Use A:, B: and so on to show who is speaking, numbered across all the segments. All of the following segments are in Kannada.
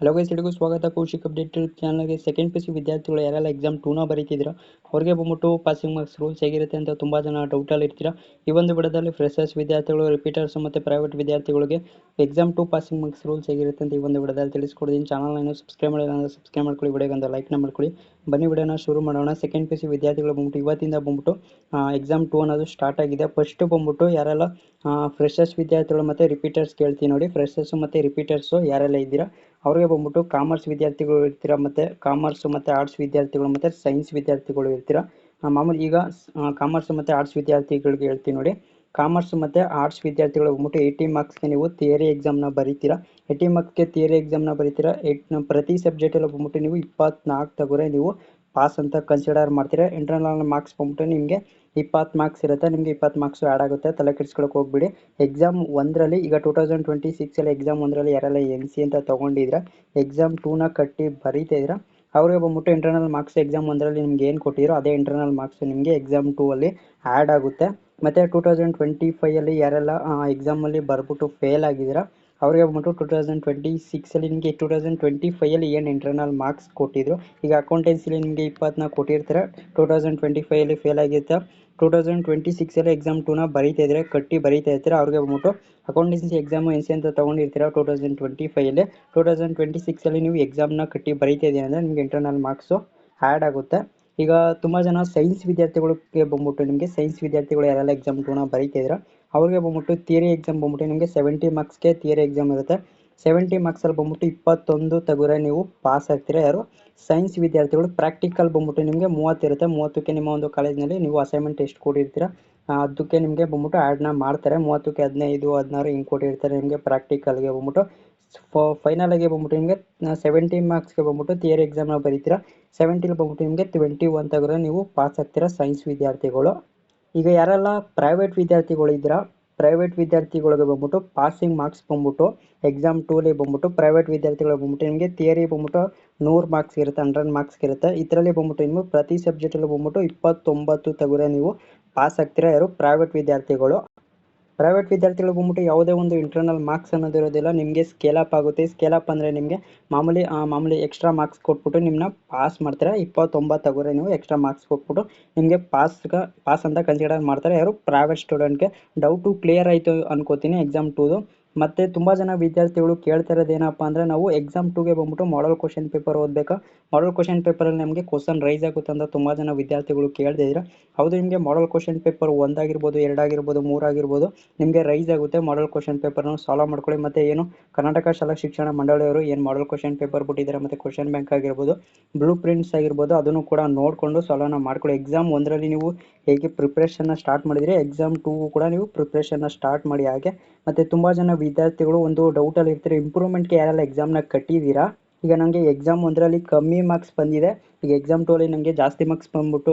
A: ಹಲೋ ಗೈಸ್, ಎಲ್ಲರಿಗೂ ಸ್ವಾಗತ ಕೌಶಿಕ್ ಅಪ್ಡೇಟ್ ಚಾನಲ್ಗೆ. ಸೆಕೆಂಡ್ ಪಿ ಸಿ ವಿದ್ಯಾರ್ಥಿಗಳು ಯಾರೆಲ್ಲ ಎಕ್ಸಾಮ್ 2ನ ಬರೀತಿದ್ದೀರಾ ಅವ್ರಿಗೆ ಬಂದ್ಬಿಟ್ಟು ಪಾಸಿಂಗ್ ಮಾರ್ಕ್ಸ್ ರೂಲ್ಸ್ ಹೇಗಿರುತ್ತೆ ಅಂತ ತುಂಬ ಜನ ಡೌಟಲ್ಲಿ ಇರ್ತೀರಾ. ಈ ಒಂದು ವಿಡಿಯೋದಲ್ಲಿ ಫ್ರೆಶರ್ಸ್ ವಿದ್ಯಾರ್ಥಿಗಳು, ರಿಪೀಟರ್ಸ್ ಮತ್ತು ಪ್ರೈವೇಟ್ ವಿದ್ಯಾರ್ಥಿಗಳಿಗೆ ಎಕ್ಸಾಮ್ 2 ಪಾಸಿಂಗ್ ಮಾರ್ಕ್ಸ್ ರೂಲ್ಸ್ ಹೇಗಿರುತ್ತೆ ಅಂತ ಈ ಒಂದು ವಿಡಿಯೋದಲ್ಲಿ ತಿಳಿಸ್ಕೊಡ್ತೀನಿ. ಚಾನಲ್ನ ಸಬ್ಸ್ಕ್ರೈಬ್ ಮಾಡಿಲ್ಲ ಅಂದರೆ ಸಬ್ಸ್ಕ್ರೈಬ್ ಮಾಡ್ಕೊಳ್ಳಿ, ವಿಡಿಯೋಗೆ ಒಂದು ಲೈಕ್ನ ಮಾಡ್ಕೊಳ್ಳಿ. ಬನ್ನಿ ವಿಡಿಯೋನ ಶುರು ಮಾಡೋಣ. ಸೆಕೆಂಡ್ ಪಿ ಸಿ ವಿದ್ಯಾರ್ಥಿಗಳು ಬಂದ್ಬಿಟ್ಟು ಇವತ್ತಿಂದ ಬಂದ್ಬಿಟ್ಟು ಎಕ್ಸಾಮ್ 2 ಅನ್ನೋದು ಸ್ಟಾರ್ಟ್ ಆಗಿದೆ. ಫಸ್ಟ್ ಬಂದ್ಬಿಟ್ಟು ಯಾರೆಲ್ಲ ಫ್ರೆಶರ್ಸ್ ವಿದ್ಯಾರ್ಥಿಗಳು ಮತ್ತು ರಿಪೀಟರ್ಸ್ ಕೇಳ್ತೀನಿ ನೋಡಿ. ಫ್ರೆಶರ್ಸು ಮತ್ತು ರಿಪೀಟರ್ಸು ಯಾರೆಲ್ಲ ಇದ್ದೀರಾ ಅವ್ರಿಗೆ ಬಂದ್ಬಿಟ್ಟು ಕಾಮರ್ಸ್ ವಿದ್ಯಾರ್ಥಿಗಳು ಇರ್ತೀರಾ, ಮತ್ತು ಕಾಮರ್ಸ್ ಮತ್ತು ಆರ್ಟ್ಸ್ ವಿದ್ಯಾರ್ಥಿಗಳು ಮತ್ತು ಸೈನ್ಸ್ ವಿದ್ಯಾರ್ಥಿಗಳು ಇರ್ತೀರಾ. ಮಾಮೂಲಿ ಈಗ ಕಾಮರ್ಸ್ ಮತ್ತು ಆರ್ಟ್ಸ್ ವಿದ್ಯಾರ್ಥಿಗಳಿಗೆ ಹೇಳ್ತೀನಿ ನೋಡಿ. ಕಾಮರ್ಸ್ ಮತ್ತು ಆರ್ಟ್ಸ್ ವಿದ್ಯಾರ್ಥಿಗಳು ಬಂದ್ಬಿಟ್ಟು 80 ಮಾರ್ಕ್ಸ್ಗೆ ನೀವು ಥಿಯರಿ ಎಕ್ಸಾಮ್ನ ಬರೀತೀರಾ. 80 ಮಾರ್ಕ್ಸ್ಗೆ ಥಿಯರಿ ಎಕ್ಸಾಮ್ನ ಬರೀತೀರಾ. ಪ್ರತಿ ಸಬ್ಜೆಕ್ಟಲ್ಲಿ ಬಂದ್ಬಿಟ್ಟು ನೀವು 24 ತಗೋರೆ ನೀವು ಪಾಸ್ ಅಂತ ಕನ್ಸಿಡರ್ ಮಾಡ್ತೀರಾ. ಇಂಟರ್ನಲ್ ಮಾರ್ಕ್ಸ್ ಬಂದ್ಬಿಟ್ಟು ನಿಮಗೆ 20 ಮಾರ್ಕ್ಸ್ ಇರುತ್ತೆ. ನಿಮಗೆ 20 ಮಾರ್ಕ್ಸು ಆ್ಯಡ್ ಆಗುತ್ತೆ, ತಲೆ ಕೆಡಿಸ್ಕೊಳಕ್ಕೆ ಹೋಗ್ಬಿಡಿ. ಎಕ್ಸಾಮ್ 1ರಲ್ಲಿ ಈಗ 2026 ಎಕ್ಸಾಮ್ 1ರಲ್ಲಿ ಯಾರೆಲ್ಲ NC ಅಂತ ತೊಗೊಂಡಿದ್ದೀರಾ, ಎಕ್ಸಾಮ್ 2ನ ಕಟ್ಟಿ ಬರೀತಾ ಇದ್ದೀರಾ ಅವ್ರಿಗೆ ಬಂದ್ಬಿಟ್ಟು ಇಂಟರ್ನಲ್ ಮಾರ್ಕ್ಸ್ ಎಕ್ಸಾಮ್ 1ರಲ್ಲಿ ನಿಮ್ಗೆ ಏನು ಕೊಟ್ಟಿರೋ ಅದೇ ಇಂಟರ್ನಲ್ ಮಾರ್ಕ್ಸ್ ನಿಮಗೆ ಎಕ್ಸಾಮ್ 2ಅಲ್ಲಿ ಆ್ಯಡ್ ಆಗುತ್ತೆ. ಮತ್ತು 2025ಅಲ್ಲಿ ಯಾರೆಲ್ಲ ಎಕ್ಸಾಮಲ್ಲಿ ಬರ್ಬಿಟ್ಟು ಫೇಲ್ ಆಗಿದ್ದೀರಾ ಅವ್ರಿಗೆ ಬಂದ್ಬಿಟ್ಟು 2026ಅಲ್ಲಿ ನಿಮಗೆ 2025ಅಲ್ಲಿ ಏನು ಇಂಟರ್ನಲ್ ಮಾರ್ಕ್ಸ್ ಕೊಟ್ಟಿದ್ರು, ಈಗ ಅಕೌಂಟೆನ್ಸಿಲಿ ನಿಮಗೆ 20ನ ಕೊಟ್ಟಿರ್ತಾರೆ. 2025ಅಲ್ಲಿ ಫೇಲ್ ಆಗಿರ್ತಾರೆ. 2026ಅಲ್ಲಿ ಎಕ್ಸಾಮ್ 2ನ ಬರೀತಾ ಇದ್ರೆ ಕಟ್ಟಿ ಬರೀತಾ ಇರ್ತೀರ ಅವ್ರಿಗೆ ಬಂದ್ಬಿಟ್ಟು ಅಕೌಂಟೆನ್ಸಿ ಎಕ್ಸಾಮು NC ಅಂತ ತೊಗೊಂಡಿರ್ತೀರ 2025ಅಲ್ಲಿ. 2026ಅಲ್ಲಿ ನೀವು ಎಕ್ಸಾಮ್ನ ಕಟ್ಟಿ ಬರೀತಾ ಇದ್ದೀರಾ ಅಂದರೆ ನಿಮಗೆ ಇಂಟರ್ನಲ್ ಮಾರ್ಕ್ಸು ಆ್ಯಡ್ ಆಗುತ್ತೆ. ಈಗ ತುಂಬ ಜನ ಸೈನ್ಸ್ ವಿದ್ಯಾರ್ಥಿಗಳಿಗೆ ಬಂದ್ಬಿಟ್ಟು ನಿಮಗೆ ಸೈನ್ಸ್ ವಿದ್ಯಾರ್ಥಿಗಳು ಯಾರೆಲ್ಲ ಎಕ್ಸಾಮ್ 2ನ ಬರೀತಾ ಇದ್ದೀರಾ ಅವ್ರಿಗೆ ಬಂದ್ಬಿಟ್ಟು ಥಿಯರಿ ಎಕ್ಸಾಮ್ ಬಂದ್ಬಿಟ್ಟು ನಿಮಗೆ 70 ಮಾರ್ಕ್ಸ್ಗೆ ಥಿಯರಿ ಎಕ್ಸಾಮ್ ಇರುತ್ತೆ. 70 ಮಾರ್ಕ್ಸಲ್ಲಿ ಬಂದ್ಬಿಟ್ಟು 21 ತೆಗೆದ್ರೆ ನೀವು ಪಾಸ್ ಆಗ್ತೀರಾ ಯಾರು ಸೈನ್ಸ್ ವಿದ್ಯಾರ್ಥಿಗಳು. ಪ್ರಾಕ್ಟಿಕಲ್ ಬಂದ್ಬಿಟ್ಟು ನಿಮಗೆ 30 ಇರುತ್ತೆ. 30ಕ್ಕೆ ನಿಮ್ಮ ಒಂದು ಕಾಲೇಜಿನಲ್ಲಿ ನೀವು ಅಸೈನ್ಮೆಂಟ್ ಎಷ್ಟು ಕೊಟ್ಟಿರ್ತೀರ ಅದಕ್ಕೆ ನಿಮಗೆ ಬಂದ್ಬಿಟ್ಟು ಆ್ಯಡ್ನ ಮಾಡ್ತಾರೆ. 30ಕ್ಕೆ 15, 16 ಹಿಂಗೆ ಕೊಟ್ಟಿರ್ತಾರೆ ನಿಮಗೆ ಪ್ರಾಕ್ಟಿಕಲ್ಗೆ ಬಂದ್ಬಿಟ್ಟು. ಫೈನಲಾಗಿ ಬಂದ್ಬಿಟ್ಟು ನಿಮಗೆ 70 ಮಾರ್ಕ್ಸ್ಗೆ ಬಂದ್ಬಿಟ್ಟು ಥಿಯರಿ ಎಕ್ಸಾಮ್ನ ಬರೀತೀರಾ. 70ಲಿ ಬಂದ್ಬಿಟ್ಟು ನಿಮಗೆ 21 ತೆಗೆದ್ರೆ ನೀವು ಪಾಸ್ ಆಗ್ತೀರಾ ಸೈನ್ಸ್ ವಿದ್ಯಾರ್ಥಿಗಳು. ಈಗ ಯಾರೆಲ್ಲ ಪ್ರೈವೇಟ್ ವಿದ್ಯಾರ್ಥಿಗಳು ಇದ್ದೀರಾ, ಪ್ರೈವೇಟ್ ವಿದ್ಯಾರ್ಥಿಗಳಿಗೆ ಬಂದ್ಬಿಟ್ಟು ಪಾಸಿಂಗ್ ಮಾರ್ಕ್ಸ್ ಬಂದ್ಬಿಟ್ಟು ಎಕ್ಸಾಮ್ 2ಲಿ ಬಂದ್ಬಿಟ್ಟು ಪ್ರೈವೇಟ್ ವಿದ್ಯಾರ್ಥಿಗಳಿಗೆ ಬಂದ್ಬಿಟ್ಟು ನಿಮಗೆ ಥಿಯರಿ ಬಂದ್ಬಿಟ್ಟು 100 ಮಾರ್ಕ್ಸ್ ಇರುತ್ತೆ, 100 ಮಾರ್ಕ್ಸ್ ಇರುತ್ತೆ. ಇದರಲ್ಲಿ ಬಂದ್ಬಿಟ್ಟು ನೀವು ಪ್ರತಿ ಸಬ್ಜೆಕ್ಟಲ್ಲಿ ಬಂದ್ಬಿಟ್ಟು 29 ತೆಗೆದ್ರೆ ನೀವು ಪಾಸ್ ಆಗ್ತೀರಾ ಯಾರು ಪ್ರೈವೇಟ್ ವಿದ್ಯಾರ್ಥಿಗಳು. ಪ್ರೈವೇಟ್ ವಿದ್ಯಾರ್ಥಿಗಳು ಬಂದ್ಬಿಟ್ಟು ಯಾವುದೇ ಒಂದು ಇಂಟರ್ನಲ್ ಮಾರ್ಕ್ಸ್ ಅನ್ನೋದು ಇರೋದಿಲ್ಲ, ನಿಮಗೆ ಸ್ಕೇಲಪ್ ಆಗುತ್ತೆ. ಸ್ಕೇಲಪ್ ಅಂದರೆ ನಿಮಗೆ ಮಾಮೂಲಿ ಎಕ್ಸ್ಟ್ರಾ ಮಾರ್ಕ್ಸ್ ಕೊಟ್ಬಿಟ್ಟು ನಿಮ್ಮನ್ನ ಪಾಸ್ ಮಾಡ್ತಾರೆ. 29 ತೆಗೆದ್ರೆ ನೀವು ಎಕ್ಸ್ಟ್ರಾ ಮಾರ್ಕ್ಸ್ ಕೊಟ್ಬಿಟ್ಟು ನಿಮಗೆ ಪಾಸ್ ಅಂತ ಕನ್ಸಿಡರ್ ಮಾಡ್ತಾರೆ ಯಾರು ಪ್ರೈವೇಟ್ ಸ್ಟೂಡೆಂಟ್ಗೆ. ಡೌಟು ಕ್ಲಿಯರ್ ಆಯಿತು ಅನ್ಕೋತೀನಿ ಎಕ್ಸಾಮ್ 2ದು. ಮತ್ತು ತುಂಬ ಜನ ವಿದ್ಯಾರ್ಥಿಗಳು ಕೇಳ್ತಾ ಇರೋದು ಏನಪ್ಪ ಅಂದರೆ ನಾವು ಎಕ್ಸಾಮ್ 2ಗೆ ಬಂದ್ಬಿಟ್ಟು ಮಾಡಲ್ ಕ್ವಶನ್ ಪೇಪರ್ ಓದಬೇಕಾ, ಮಾಡಲ್ ಕ್ವಶನ್ ಪೇಪರಲ್ಲಿ ನಮಗೆ ಕ್ವಶನ್ ರೈಸ್ ಆಗುತ್ತೆ ಅಂತ ತುಂಬ ಜನ ವಿದ್ಯಾರ್ಥಿಗಳು ಕೇಳ್ತಿದ್ದೀರಾ. ಹೌದು, ನಿಮಗೆ ಮಾಡಲ್ ಕ್ವಶನ್ ಪೇಪರ್ 1 ಆಗಿರ್ಬೋದು, 2 ಆಗಿರ್ಬೋದು, 3 ಆಗಿರ್ಬೋದು ನಿಮಗೆ ರೈಸ್ ಆಗುತ್ತೆ. ಮಾಡಲ್ ಕ್ವಶನ್ ಪೇಪರ್ನ ಸಾಲ್ವ್ ಮಾಡ್ಕೊಳ್ಳಿ. ಮತ್ತು ಏನು ಕರ್ನಾಟಕ ಶಾಲಾ ಶಿಕ್ಷಣ ಮಂಡಳಿಯವರು ಏನು ಮಾಡಲ್ ಕ್ವಶನ್ ಪೇಪರ್ ಬಿಟ್ಟಿದ್ದಾರೆ ಮತ್ತು ಕ್ವಶನ್ ಬ್ಯಾಂಕ್ ಆಗಿರ್ಬೋದು, ಬ್ಲೂ ಪ್ರಿಂಟ್ಸ್ ಆಗಿರ್ಬೋದು ಅದನ್ನು ಕೂಡ ನೋಡಿಕೊಂಡು ಸಾಲ್ವ್ನ ಮಾಡ್ಕೊಳ್ಳಿ. ಎಕ್ಸಾಮ್ 1ರಲ್ಲಿ ನೀವು ಹೇಗೆ ಪ್ರಿಪ್ರೇಷನ್ನ ಸ್ಟಾರ್ಟ್ ಮಾಡಿದರೆ ಎಕ್ಸಾಮ್ 2 ಕೂಡ ನೀವು ಪ್ರಿಪ್ರೇಷನ್ನ ಸ್ಟಾರ್ಟ್ ಮಾಡಿ ಹಾಗೆ. ಮತ್ತು ತುಂಬ ಜನ ವಿದ್ಯಾರ್ಥಿಗಳು ಒಂದು ಡೌಟಲ್ಲಿ ಇರ್ತಾರೆ, ಇಂಪ್ರೂವ್ಮೆಂಟ್ಗೆ ಯಾರೆಲ್ಲ ಎಕ್ಸಾಮ್ನ ಕಟ್ಟಿದ್ದೀರಾ. ಈಗ ನನಗೆ ಎಕ್ಸಾಮ್ 1ರಲ್ಲಿ ಕಮ್ಮಿ ಮಾರ್ಕ್ಸ್ ಬಂದಿದೆ, ಈಗ ಎಕ್ಸಾಮ್ 2ಅಲ್ಲಿ ನನಗೆ ಜಾಸ್ತಿ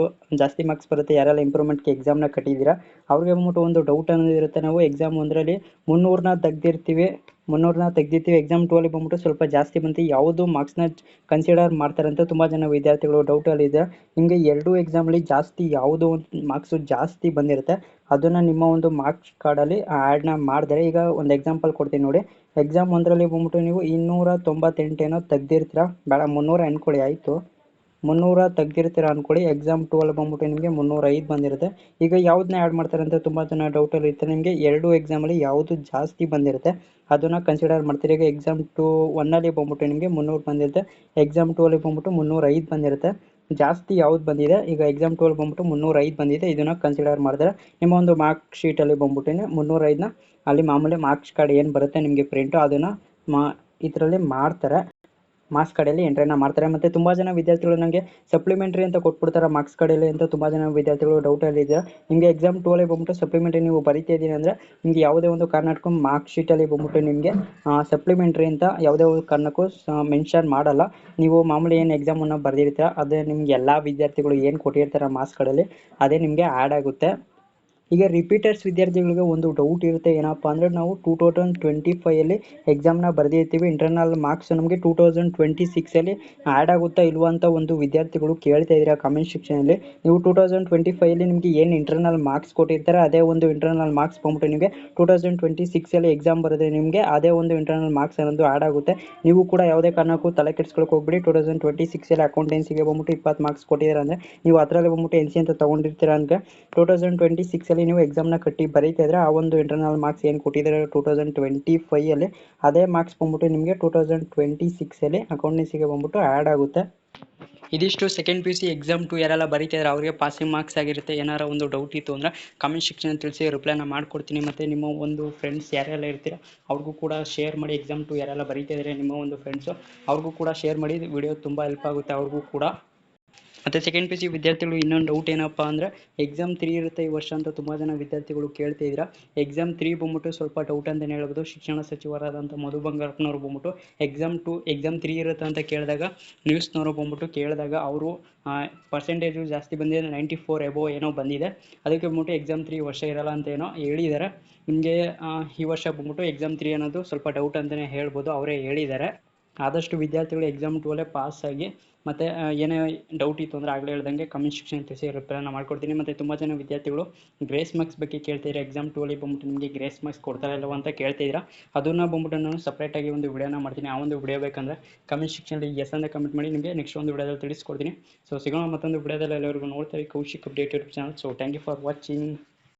A: ಮಾರ್ಕ್ಸ್ ಬರುತ್ತೆ, ಯಾರೆಲ್ಲ ಇಂಪ್ರೂವ್ಮೆಂಟ್ಗೆ ಎಕ್ಸಾಮ್ನ ಕಟ್ಟಿದ್ದೀರಾ ಅವ್ರಿಗೆ ಬಂದ್ಬಿಟ್ಟು ಒಂದು ಡೌಟ್ ಅನ್ನೋದು ಇರುತ್ತೆ. ನಾವು ಎಕ್ಸಾಮ್ 1ರಲ್ಲಿ 300ನ ತೆಗ್ದಿರ್ತೀವಿ, ಎಕ್ಸಾಮ್ 2ಅಲ್ಲಿ ಬಂದ್ಬಿಟ್ಟು ಸ್ವಲ್ಪ ಜಾಸ್ತಿ ಬಂತು, ಯಾವುದು ಮಾರ್ಕ್ಸ್ನ ಕನ್ಸಿಡರ್ ಮಾಡ್ತಾರೆ ಅಂತ ತುಂಬ ಜನ ವಿದ್ಯಾರ್ಥಿಗಳು ಡೌಟಲ್ಲಿ ಇದೆ. ನಿಮಗೆ 2 ಎಕ್ಸಾಮಲ್ಲಿ ಜಾಸ್ತಿ ಯಾವುದೋ ಒಂದು ಮಾರ್ಕ್ಸು ಜಾಸ್ತಿ ಬಂದಿರುತ್ತೆ ಅದನ್ನು ನಿಮ್ಮ ಒಂದು ಮಾರ್ಕ್ಸ್ ಕಾರ್ಡಲ್ಲಿ ಆ್ಯಡ್ನ ಮಾಡಿದರೆ. ಈಗ ಒಂದು ಎಕ್ಸಾಂಪಲ್ ಕೊಡ್ತೀನಿ ನೋಡಿ. ಎಕ್ಸಾಮ್ 1ರಲ್ಲಿ ಬಂದ್ಬಿಟ್ಟು ನೀವು 298 ಏನೋ ತೆಗ್ದಿರ್ತೀರ, ಬೇಡ 300 ಅಂದ್ಕೊಳ್ಳಿ, ಆಯಿತು 300 ತೆಗ್ದಿರ್ತೀರ ಅಂದ್ಕೊಳ್ಳಿ. ಎಕ್ಸಾಮ್ 2ಅಲ್ಲಿ ಬಂದ್ಬಿಟ್ಟು ನಿಮಗೆ 305 ಬಂದಿರುತ್ತೆ. ಈಗ ಯಾವುದನ್ನ ಆ್ಯಡ್ ಮಾಡ್ತಾರೆ ಅಂತ ತುಂಬ ಜನ ಡೌಟಲ್ಲಿ ಇರ್ತಾರೆ. ನಿಮಗೆ 2 ಎಕ್ಸಾಮಲ್ಲಿ ಯಾವುದು ಜಾಸ್ತಿ ಬಂದಿರುತ್ತೆ ಅದನ್ನು ಕನ್ಸಿಡರ್ ಮಾಡ್ತೀರಿ. ಈಗ ಎಕ್ಸಾಮ್ 1ನಲ್ಲಿ ಬಂದ್ಬಿಟ್ಟು ನಿಮಗೆ 300 ಬಂದಿರುತ್ತೆ, ಎಕ್ಸಾಮ್ 2ಅಲ್ಲಿ ಬಂದ್ಬಿಟ್ಟು 305 ಬಂದಿರುತ್ತೆ. ಜಾಸ್ತಿ ಯಾವ್ದು ಬಂದಿದೆ, ಈಗ ಎಕ್ಸಾಮ್ 2ಅಲ್ಲಿ ಬಂದ್ಬಿಟ್ಟು 305 ಬಂದಿದೆ, ಇದನ್ನು ಕನ್ಸಿಡರ್ ಮಾಡಿದ್ರೆ ನಿಮ್ಮ ಒಂದು ಮಾರ್ಕ್ ಶೀಟಲ್ಲಿ ಬಂದ್ಬಿಟ್ಟು 305ನ ಅಲ್ಲಿ ಮಾಮೂಲಿ ಮಾರ್ಕ್ಸ್ ಕಾರ್ಡ್ ಏನು ಬರುತ್ತೆ ನಿಮಗೆ ಪ್ರಿಂಟು ಅದನ್ನು ಇದರಲ್ಲಿ ಮಾಡ್ತಾರೆ, ಮಾರ್ಕ್ಸ್ ಕಾರ್ಡಲ್ಲಿ ಎಂಟ್ರಿನ ಮಾಡ್ತಾರೆ. ಮತ್ತು ತುಂಬ ಜನ ವಿದ್ಯಾರ್ಥಿಗಳು ನನಗೆ ಸಪ್ಲಿಮೆಂಟ್ರಿ ಅಂತ ಕೊಟ್ಬಿಡ್ತಾರೆ ಮಾರ್ಕ್ಸ್ ಕಾರ್ಡಲ್ಲಿ ಅಂತ ತುಂಬ ಜನ ವಿದ್ಯಾರ್ಥಿಗಳು ಡೌಟಲ್ಲಿ ಇದ್ದಾರೆ. ನಿಮಗೆ ಎಕ್ಸಾಮ್ 2ಅಲ್ಲಿ ಬಂದ್ಬಿಟ್ಟು ಸಪ್ಲಿಮೆಂಟ್ರಿ ನೀವು ಬರೀತಾ ಇದ್ದೀನಿ ಅಂದರೆ ನಿಮಗೆ ಯಾವುದೇ ಒಂದು ಕಾರಣಕ್ಕೂ ಮಾರ್ಕ್ ಶೀಟಲ್ಲಿ ಬಂದ್ಬಿಟ್ಟು ನಿಮಗೆ ಸಪ್ಲಿಮೆಂಟ್ರಿ ಅಂತ ಯಾವುದೇ ಒಂದು ಕಾರಣಕ್ಕೂ ಮೆನ್ಷನ್ ಮಾಡಲ್ಲ. ನೀವು ಮಾಮೂಲಿ ಏನು ಎಕ್ಸಾಮನ್ನು ಬರೆದಿರ್ತೀರ ಅದೇ ನಿಮ್ಗೆ ಎಲ್ಲ ವಿದ್ಯಾರ್ಥಿಗಳು ಏನು ಕೊಟ್ಟಿರ್ತಾರೆ ಮಾರ್ಕ್ಸ್ ಕಾರ್ಡಲ್ಲಿ ಅದೇ ನಿಮಗೆ ಆ್ಯಡ್ ಆಗುತ್ತೆ. ಈಗ ರಿಪೀಟರ್ಸ್ ವಿದ್ಯಾರ್ಥಿಗಳಿಗೆ ಒಂದು ಡೌಟ್ ಇರುತ್ತೆ, ಏನಪ್ಪ ಅಂದರೆ ನಾವು 2025 ಎಕ್ಸಾಮ್ನ ಬರೆದಿರ್ತೀವಿ, ಇಂಟರ್ನಲ್ ಮಾರ್ಕ್ಸ್ ನಮಗೆ 2026 ಆ್ಯಡ್ ಆಗುತ್ತಾ ಇಲ್ವಾ ಅಂತ ಒಂದು ವಿದ್ಯಾರ್ಥಿಗಳು ಕೇಳ್ತಾ ಇದ್ದೀರಾ ಕಮೆಂಟ್ ಸೆಕ್ಷನಲ್ಲಿ. ನೀವು 2025 ನಿಮಗೆ ಏನು ಇಂಟರ್ನಲ್ ಮಾರ್ಕ್ಸ್ ಕೊಟ್ಟಿರ್ತಾರೆ ಅದೇ ಒಂದು ಇಂಟರ್ನಲ್ ಮಾರ್ಕ್ಸ್ ಬಂದ್ಬಿಟ್ಟು ನಿಮಗೆ 2026 ಎಕ್ಸಾಮ್ ಬರೆದ್ರೆ ನಿಮಗೆ ಅದೇ ಒಂದು ಇಂಟರ್ನಲ್ ಮಾರ್ಕ್ಸ್ ಅನ್ನೋದು ಆ್ಯಡ್ ಆಗುತ್ತೆ. ನೀವು ಕೂಡ ಯಾವುದೇ ಕಾರಣಕ್ಕೂ ತಲೆ ಕೆಡಿಸ್ಕೊಳ್ಳೋಕೆ ಹೋಗ್ಬಿಡಿ. 2026 ಅಕೌಂಟೆನ್ಸಿಗೆ ಬಂದ್ಬಿಟ್ಟು 20 ಮಾರ್ಕ್ಸ್ ಕೊಟ್ಟಿದ್ದಾರೆ ಅಂದರೆ ನೀವು ಅದರಲ್ಲಿ ಬಂದ್ಬಿಟ್ಟು NC ಅಂತ ತೊಗೊಂಡಿರ್ತೀರ ಅಂದರೆ 2026 ನೀವು ಎಕ್ಸಾಮ್ನ ಕಟ್ಟಿ ಬರೀತಾ ಇದ್ರೆ ಆ ಒಂದು ಇಂಟರ್ನಲ್ ಮಾರ್ಕ್ಸ್ ಏನು ಕೊಟ್ಟಿದ್ದಾರೆ 2025 ಅದೇ ಮಾರ್ಕ್ಸ್ ಬಂದ್ಬಿಟ್ಟು ನಿಮಗೆ 2026 ಅಕೌಂಟೆನ್ಸಿಗೆ ಬಂದ್ಬಿಟ್ಟು ಆ್ಯಡ್ ಆಗುತ್ತೆ. ಇದಿಷ್ಟು ಸೆಕೆಂಡ್ PUC ಎಕ್ಸಾಮ್ 2 ಯಾರೆಲ್ಲ ಬರೀತಾ ಇದ್ದಾರೆ ಅವರಿಗೆ ಪಾಸಿಂಗ್ ಮಾರ್ಕ್ಸ್ ಆಗಿರುತ್ತೆ. ಏನಾರ ಒಂದು ಡೌಟ್ ಇತ್ತು ಅಂದರೆ ಕಮೆಂಟ್ ಸೆಕ್ಷನ್ ತಿಳಿಸಿ, ರಿಪ್ಲೈನ ಮಾಡ್ಕೊಡ್ತೀನಿ. ಮತ್ತು ನಿಮ್ಮ ಒಂದು ಫ್ರೆಂಡ್ಸ್ ಯಾರೆಲ್ಲ ಇರ್ತೀರ ಅವ್ರಿಗೂ ಕೂಡ ಶೇರ್ ಮಾಡಿ. ಎಕ್ಸಾಮ್ 2 ಯಾರೆಲ್ಲ ಬರೀತಾ ಇದ್ದಾರೆ ನಿಮ್ಮ ಒಂದು ಫ್ರೆಂಡ್ಸು ಅವ್ರಿಗೂ ಕೂಡ ಶೇರ್ ಮಾಡಿ, ವಿಡಿಯೋ ತುಂಬ ಹೆಲ್ಪ್ ಆಗುತ್ತೆ ಅವ್ರಿಗೂ ಕೂಡ. ಮತ್ತು ಸೆಕೆಂಡ್ PUC ವಿದ್ಯಾರ್ಥಿಗಳು ಇನ್ನೊಂದು ಡೌಟ್ ಏನಪ್ಪ ಅಂದರೆ ಎಕ್ಸಾಮ್ 3 ಇರುತ್ತೆ ಈ ವರ್ಷ ಅಂತ ತುಂಬ ಜನ ವಿದ್ಯಾರ್ಥಿಗಳು ಕೇಳ್ತಾ ಇದ್ದೀರಾ. ಎಕ್ಸಾಮ್ 3 ಬಂದ್ಬಿಟ್ಟು ಸ್ವಲ್ಪ ಡೌಟ್ ಅಂತಲೇ ಹೇಳ್ಬೋದು. ಶಿಕ್ಷಣ ಸಚಿವರಾದಂಥ ಮಧು ಬಂಗಾರಪ್ಪನವರು ಬಂದ್ಬಿಟ್ಟು ಎಕ್ಸಾಮ್ 3 ಇರುತ್ತೆ ಅಂತ ಕೇಳಿದಾಗ ನ್ಯೂಸ್ನವರು ಬಂದ್ಬಿಟ್ಟು ಕೇಳಿದಾಗ ಅವರು ಪರ್ಸೆಂಟೇಜು ಜಾಸ್ತಿ ಬಂದಿದೆ, 94 ಎಬೋ ಏನೋ ಬಂದಿದೆ. ಅದಕ್ಕೆ ಬಂದ್ಬಿಟ್ಟು ಎಕ್ಸಾಮ್ 3 ಈ ವರ್ಷ ಇರಲ್ಲ ಅಂತ ಏನೋ ಹೇಳಿದ್ದಾರೆ. ನಿಮಗೆ ಈ ವರ್ಷ ಬಂದ್ಬಿಟ್ಟು ಎಕ್ಸಾಮ್ 3 ಅನ್ನೋದು ಸ್ವಲ್ಪ ಡೌಟ್ ಅಂತಲೇ ಹೇಳ್ಬೋದು, ಅವರೇ ಹೇಳಿದ್ದಾರೆ. ಆದಷ್ಟು ವಿದ್ಯಾರ್ಥಿಗಳು ಎಕ್ಸಾಮ್ 2 ಪಾಸ್ ಆಗಿ. ಮತ್ತು ಏನೇ ಡೌಟ್ ಇತ್ತು ಅಂದರೆ ಆಗಲೇ ಹೇಳ್ದಂಗೆ ಕಮೆಂಟ್ ಸೆಕ್ಷನ್ ತಿಳಿಸಿ, ರಿಪ್ಲೈನ ಮಾಡ್ಕೊಡ್ತೀನಿ. ಮತ್ತು ತುಂಬ ಜನ ವಿದ್ಯಾರ್ಥಿಗಳು ಗ್ರೇಸ್ ಮಾರ್ಕ್ಸ್ ಬಗ್ಗೆ ಕೇಳ್ತಿದ್ದೀರಾ. ಎಕ್ಸಾಮ್ 2 ಬಂದ್ಬಿಟ್ಟು ನಿಮಗೆ ಗ್ರೇಸ್ ಮಾರ್ಕ್ಸ್ ಕೊಡ್ತಾರಾ ಇಲ್ಲವ ಅಂತ ಕೇಳ್ತಿದ್ದೀರಾ. ಅದನ್ನು ಬಂದ್ಬಿಟ್ಟು ನಾನು ಸಪ್ರೇಟಾಗಿ ಒಂದು ವಿಡಿಯೋನ ಮಾಡ್ತೀನಿ. ಆ ಒಂದು ವಿಡಿಯೋ ಬೇಕಂದರೆ ಕಮೆಂಟ್ ಸೆಕ್ಷನಲ್ಲಿ ಎಸ್ ಅಂತ ಕಮೆಂಟ್ ಮಾಡಿ, ನಿಮಗೆ ನೆಕ್ಸ್ಟ್ ಒಂದು ವಿಡಿಯೋದಲ್ಲಿ ತಿಳಿಸ್ಕೊಡ್ತೀನಿ. ಸೊ ಸಿಗೋಣ ಮತ್ತೊಂದು ವಿಡಿಯೋದಲ್ಲಿ. ಎಲ್ಲರಿಗೂ ನೋಡ್ತಾ Kaushik update YouTube channel. So thank you for watching.